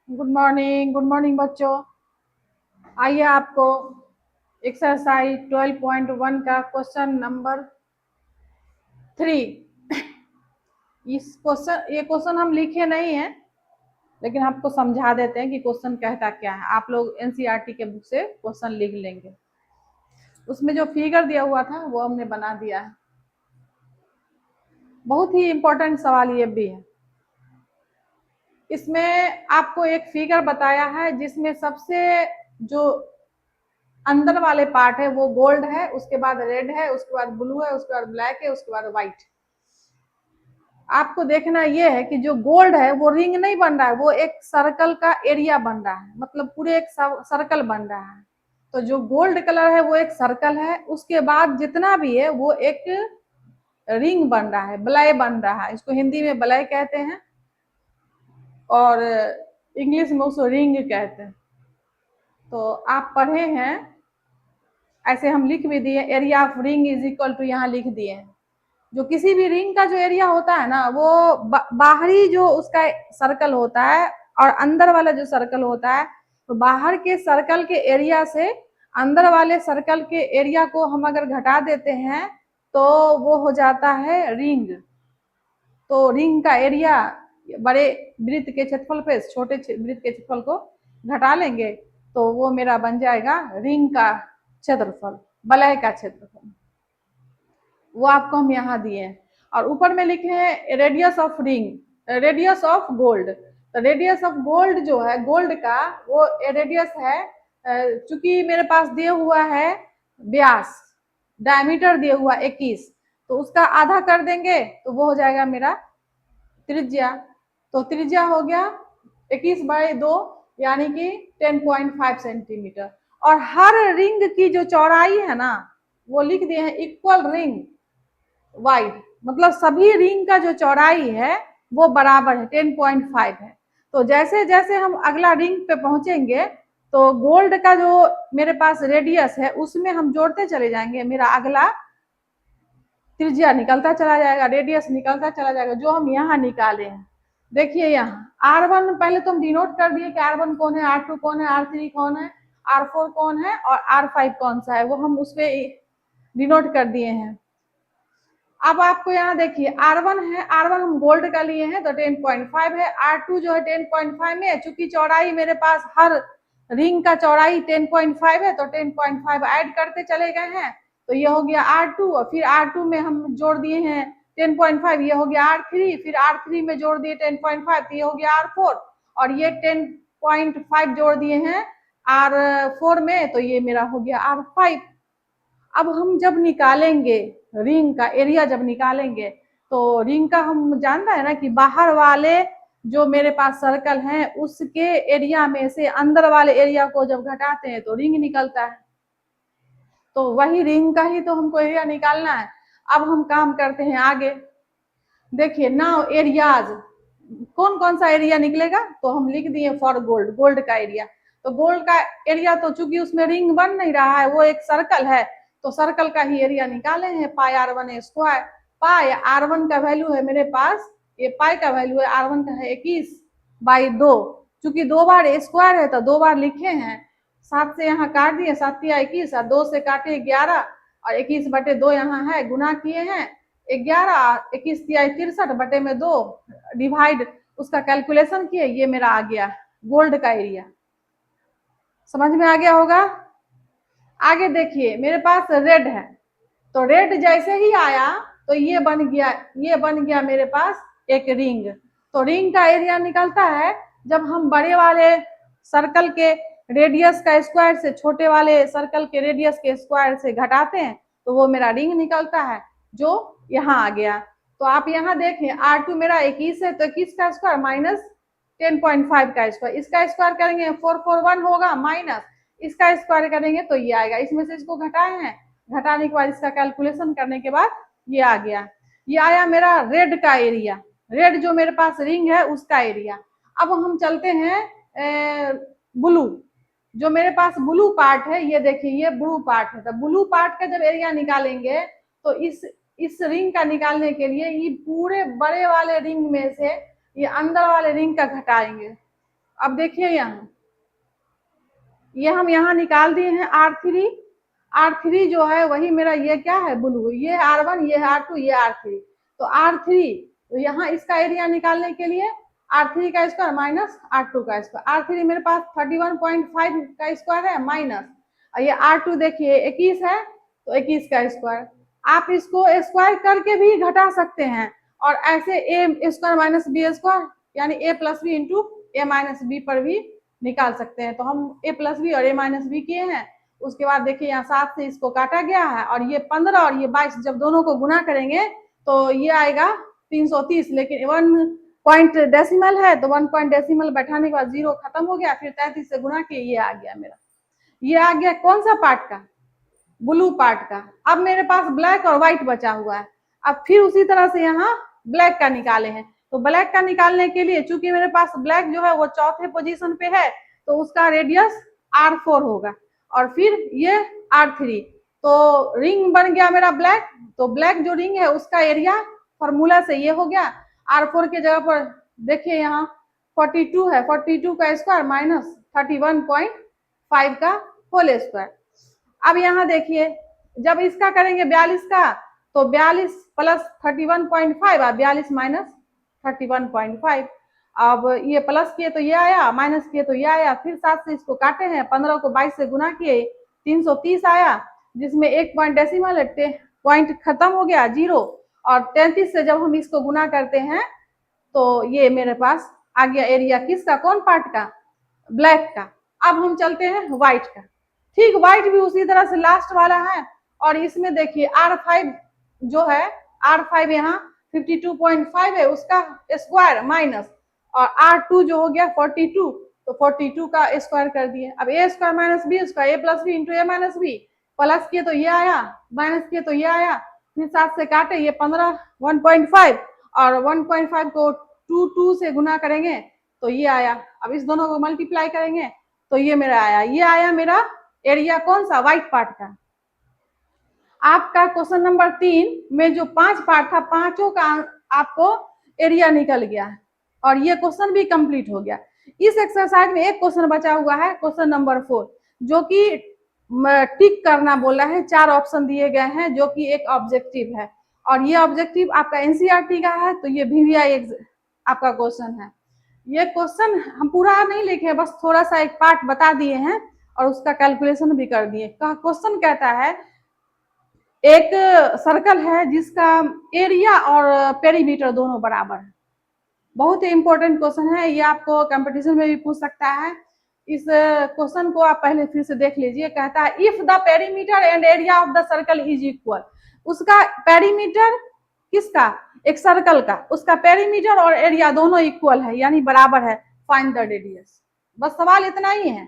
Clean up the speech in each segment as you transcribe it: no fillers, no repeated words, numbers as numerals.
Good morning बच्चों। आइए आपको एक्सरसाइज 12.1 का क्वेश्चन नंबर 3। ये क्वेश्चन हम लिखे नहीं है, लेकिन आपको समझा देते हैं कि क्वेश्चन कहता क्या है। आप लोग एनसीईआरटी के बुक से क्वेश्चन लिख लेंगे। उसमें जो फिगर दिया हुआ था वो हमने बना दिया है। बहुत ही इंपॉर्टेंट सवाल ये भी है। इसमें आपको एक फिगर बताया है जिसमें सबसे जो अंदर वाले पार्ट है वो गोल्ड है, उसके बाद रेड है, उसके बाद ब्लू है, उसके बाद ब्लैक है, उसके बाद व्हाइट। आपको देखना ये है कि जो गोल्ड है वो रिंग नहीं बन रहा है, वो एक सर्कल का एरिया बन रहा है, मतलब पूरे एक सर्कल बन रहा है। तो जो गोल्ड कलर है वो एक सर्कल है, उसके बाद जितना भी है वो एक रिंग बन रहा है, वलय बन रहा है। इसको हिंदी में वलय कहते हैं और इंग्लिश में उसको रिंग कहते हैं। तो आप पढ़े हैं, ऐसे हम लिख भी दिए, area of ring is equal to, यहाँ लिख दिए हैं। जो किसी भी रिंग का जो एरिया होता है ना, वो बाहरी जो उसका सर्कल होता है और अंदर वाला जो सर्कल होता है, तो बाहर के सर्कल के एरिया से अंदर वाले सर्कल के एरिया को हम अगर घटा देते हैं तो वो हो जाता है रिंग। तो रिंग का एरिया बड़े वृत्त के क्षेत्रफल पे छोटे वृत्त के क्षेत्रफल को घटा लेंगे तो वो मेरा बन जाएगा रिंग का क्षेत्रफल, वलय का क्षेत्रफल। वो आपको हम यहाँ दिए हैं। और ऊपर में लिखे हैं radius of ring, radius of gold. तो रेडियस ऑफ गोल्ड जो है, गोल्ड का वो रेडियस है, चूंकि मेरे पास दिए हुआ है व्यास, डायमीटर दिए हुआ 21, तो उसका आधा कर देंगे तो वो हो जाएगा मेरा त्रिज्या। तो त्रिज्या हो गया 21/2 यानी कि 10.5 सेंटीमीटर। और हर रिंग की जो चौड़ाई है ना, वो लिख दिए हैं इक्वल रिंग वाइड, मतलब सभी रिंग का जो चौड़ाई है वो बराबर है, 10.5 है। तो जैसे जैसे हम अगला रिंग पे पहुंचेंगे तो गोल्ड का जो मेरे पास रेडियस है उसमें हम जोड़ते चले जाएंगे, मेरा अगला त्रिज्या निकलता चला जाएगा, रेडियस निकलता चला जाएगा, जो हम यहाँ निकाले हैं। देखिए यहाँ R1 पहले तो हम डिनोट कर दिए कि R1 कौन है, R2 कौन है, R3 कौन है, R4 कौन है और R5 कौन सा है, वो हम उस पर डिनोट कर दिए हैं। अब आपको यहाँ देखिए R1 है, R1 हम गोल्ड का लिए हैं तो 10.5 है, R2 जो है 10.5 में, चूंकि चौड़ाई मेरे पास हर रिंग का चौड़ाई 10.5 है तो 10.5 ऐड करते चले गए हैं, तो ये हो गया R2 और फिर R2 में हम जोड़ दिए हैं 10.5, ये हो गया R3, फिर R3 में जोड़ दिए 10.5 तो ये हो गया R4 और ये 10.5 जोड़ दिए हैं R4 में तो ये मेरा हो गया R5। अब हम जब निकालेंगे रिंग का एरिया, जब निकालेंगे तो रिंग का हम जानता है ना कि बाहर वाले जो मेरे पास सर्कल हैं उसके एरिया में से अंदर वाले एरिया को जब घटाते हैं तो रिंग निकलता है। तो वही रिंग का ही तो हमको एरिया निकालना है। अब हम काम करते हैं आगे। देखिए नाउ एरियाज, कौन कौन सा एरिया निकलेगा, तो हम लिख दिए फॉर गोल्ड, गोल्ड का एरिया। तो गोल्ड का एरिया तो चूंकि उसमें रिंग बन नहीं रहा है, वो एक सर्कल है, तो सर्कल का ही एरिया निकाले हैं, पाई R1 स्क्वायर। पाई R1 का वैल्यू है मेरे पास, ये पाई का वैल्यू है R1 का है 21/2, चूंकि 2 बार स्क्वायर है तो 2 बार लिखे हैं, 7 से यहाँ काट दिए, 7 या 21 और 2 से काटे 11 और 21/2 यहाँ है, गुना किए हैं 11, 21 या 63/2 डिवाइड, उसका कैलकुलेशन किए, ये मेरा आ गया गोल्ड का एरिया। समझ में आ गया होगा। आगे देखिए मेरे पास रेड है, तो रेड जैसे ही आया तो ये बन गया मेरे पास एक रिंग। तो रिंग का एरिया निकलता है जब हम बड़े वाले सर्कल के रेडियस का स्क्वायर से छोटे वाले सर्कल के रेडियस के स्क्वायर से घटाते हैं तो वो मेरा रिंग निकलता है, जो यहाँ आ गया। तो आप यहाँ देखें R2 मेरा 21 है तो 21 का स्क्वायर माइनस 10.5 का स्क्वायर, इसका स्क्वायर करेंगे 441 होगा, माइनस इसका स्क्वायर करेंगे तो ये आएगा। इसमें से इसको घटाए हैं, घटाने के बाद इसका कैलकुलेशन करने के बाद ये आ गया। ये आया मेरा रेड का एरिया, रेड जो मेरे पास रिंग है उसका एरिया। अब हम चलते हैं ब्लू, जो मेरे पास ब्लू पार्ट है, ये देखिए ये ब्लू पार्ट है। तो ब्लू पार्ट का जब एरिया निकालेंगे तो इस रिंग का निकालने के लिए ये पूरे बड़े वाले रिंग में से ये अंदर वाले रिंग का घटाएंगे अब देखिए यहाँ, ये हम यहाँ निकाल दिए हैं R3। R3 जो है वही मेरा ये क्या है, ब्लू, ये R1, ये R2, ये R3। तो R3, तो यहाँ इसका एरिया निकालने के लिए R3 का स्क्वायर माइनस R2 का स्क्वायर। R3 मेरे पास 31.5 का स्क्वायर है माइनस, और ये R2 देखिए 21 है, तो 21 का स्क्वायर। आप इसको स्क्वायर करके भी घटा सकते हैं, और ऐसे ए स्क्वायर माइनस बी स्क्वायर यानी ए प्लस बी इंटू ए माइनस बी पर भी निकाल सकते हैं। तो हम ए प्लस बी और ए माइनस बी किए हैं। उसके बाद देखिए यहाँ 7 से इसको काटा गया है, और ये 15 और ये 22 जब दोनों को गुना करेंगे तो ये आएगा 330, लेकिन 1 पॉइंट डेसिमल है तो 1 पॉइंट डेसिमल बैठाने के बाद 0 खत्म हो गया, फिर 33 से गुना किए, ये आ गया मेरा। ये आ गया कौन सा पार्ट का, ब्लू पार्ट का। अब मेरे पास ब्लैक और व्हाइट बचा हुआ है। अब फिर उसी तरह से यहाँ ब्लैक का निकाले हैं, तो ब्लैक का निकालने के लिए चूंकि मेरे पास ब्लैक जो है वो चौथे पोजीशन पे है, तो उसका रेडियस R4 होगा, और फिर ये R3। तो रिंग बन गया मेरा ब्लैक। तो ब्लैक जो रिंग है उसका एरिया फॉर्मूला से ये हो गया, R4 के जगह पर देखिए यहाँ 42 है, 42 का स्क्वायर माइनस 31.5 का होल स्क्वायर। अब यहाँ देखिए जब इसका करेंगे 42 का, तो 42 प्लस 31.5 और 42 माइनस 31.5। अब ये प्लस किए तो ये आया, माइनस किए तो ये आया, फिर 7 से इसको काटे हैं, 15 को 22 से गुना किए, 330 आया, जिसमें 1 पॉइंट डेसिमल है, पॉइंट खत्म हो गया 0, और 33 से जब हम इसको गुना करते हैं तो ये मेरे पास आ गया एरिया किसका, कौन पार्ट का, ब्लैक का। अब हम चलते हैं व्हाइट का। ठीक, व्हाइट भी उसी तरह से लास्ट वाला है, और इसमें देखिए R5 जो है, R5 यहाँ 52.5 है, उसका स्क्वायर माइनस, और R2 जो हो गया 42, तो 42 का स्क्वायर कर दिए। अब ए स्क्वायर माइनस बी स्क्वायर, ए प्लस बी इंटू ए माइनस बी, प्लस किए तो ये आया, माइनस किए तो ये आया, फिर 7 से काटे, ये 15 1.5, और 1.5 को 2 से गुना करेंगे तो ये आया। अब इस दोनों को मल्टीप्लाई करेंगे तो ये मेरा आया, ये आया मेरा एरिया कौन सा, व्हाइट पार्ट का। आपका क्वेश्चन नंबर 3 में जो 5 पार्ट था, पांचों का आपको एरिया निकल गया, और ये क्वेश्चन भी कंप्लीट हो गया। इस एक्सरसाइज में एक क्वेश्चन बचा हुआ है, क्वेश्चन नंबर 4, जो कि टिक करना बोला है। 4 ऑप्शन दिए गए हैं जो कि एक ऑब्जेक्टिव है, और ये ऑब्जेक्टिव आपका एनसीईआरटी का है, तो ये VVI आपका क्वेश्चन है। ये क्वेश्चन हम पूरा नहीं लिखे, बस थोड़ा सा एक पार्ट बता दिए हैं और उसका कैलकुलेशन भी कर दिए। क्वेश्चन कहता है एक सर्कल है जिसका एरिया और पेरीमीटर दोनों बराबर है। बहुत ही इंपॉर्टेंट क्वेश्चन है, ये आपको कंपटीशन में भी पूछ सकता है। इस क्वेश्चन को आप पहले फिर से देख लीजिए। कहता है if the perimeter and area of the circle is equal. उसका पेरीमीटर किसका, एक सर्कल का, उसका पेरीमीटर और एरिया दोनों इक्वल है यानी बराबर है, फाइंड द रेडियस। बस सवाल इतना ही है।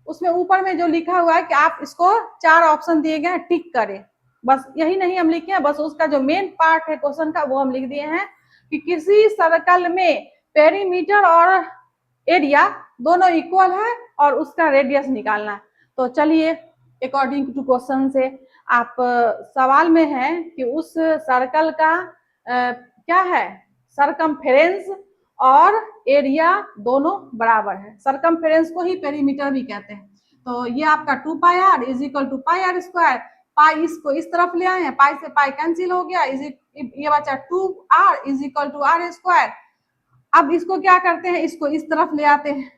उसमें ऊपर में जो लिखा हुआ है कि आप इसको 4 ऑप्शन दिए गए हैं, टिक करें, बस यही नहीं हम लिखे हैं, बस उसका जो मेन पार्ट है क्वेश्चन का वो हम लिख दिए हैं कि किसी सर्कल में पेरीमीटर और एरिया दोनों इक्वल है और उसका रेडियस निकालना है। तो चलिए अकॉर्डिंग टू क्वेश्चन से आप सवाल में है कि उस सर्कल का क्या है, सरकमफेरेंस और एरिया दोनों बराबर है। सरकमफेरेंस को ही पेरीमीटर भी कहते हैं। तो ये आपका 2 pi r is equal to pi r square. Pi इसको इस तरफ ले आए हैं, पाई से पाई कैंसिल हो गया, ये बचा 2r is equal to r square. अब इसको क्या करते हैं, इसको इस तरफ ले आते हैं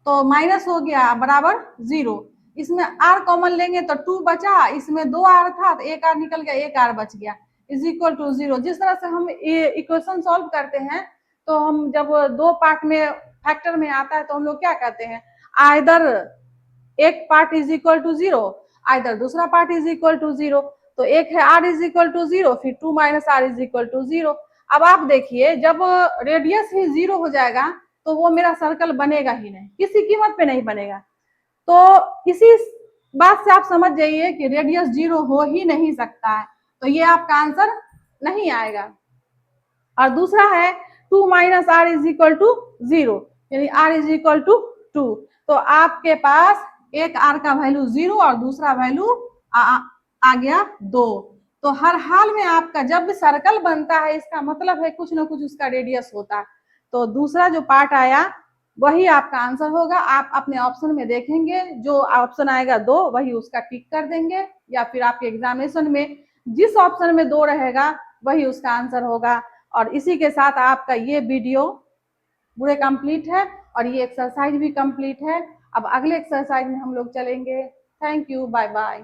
तो माइनस हो गया बराबर 0। इसमें r कॉमन लेंगे तो 2 बचा, इसमें 2r था तो 1r निकल गया, 1r बच गया, इज इक्वल टू 0। जिस तरह से हम ये इक्वेशन सॉल्व करते हैं तो हम जब 2 पार्ट में फैक्टर में आता है तो हम लोग क्या कहते हैं, आइदर एक part is equal to 0, either दूसरा पार्ट इज इक्वल टू 0। तो एक है r इज इक्वल टू 0, फिर 2 minus r is equal to 0। अब आप देखिए जब रेडियस ही 0 हो जाएगा तो वो मेरा सर्कल बनेगा ही नहीं, किसी कीमत पे नहीं बनेगा। तो इसी बात से आप समझ जाइए कि रेडियस 0 हो ही नहीं सकता है, तो ये आपका आंसर नहीं आएगा। और दूसरा है 2 minus r is equal to 0, यानी r इज इक्वल टू 2। तो आपके पास एक r का वैल्यू 0 और दूसरा वैल्यू आ गया 2। तो हर हाल में आपका जब भी सर्कल बनता है इसका मतलब है कुछ ना कुछ उसका रेडियस होता है। तो दूसरा जो पार्ट आया वही आपका आंसर होगा। आप अपने ऑप्शन में देखेंगे, जो ऑप्शन आएगा 2 वही उसका टिक कर देंगे, या फिर आपके एग्जामिनेशन में जिस ऑप्शन में 2 रहेगा वही उसका आंसर होगा। और इसी के साथ आपका ये वीडियो पूरे कंप्लीट है और ये एक्सरसाइज भी कंप्लीट है। अब अगले एक्सरसाइज में हम लोग चलेंगे। Thank you, bye bye.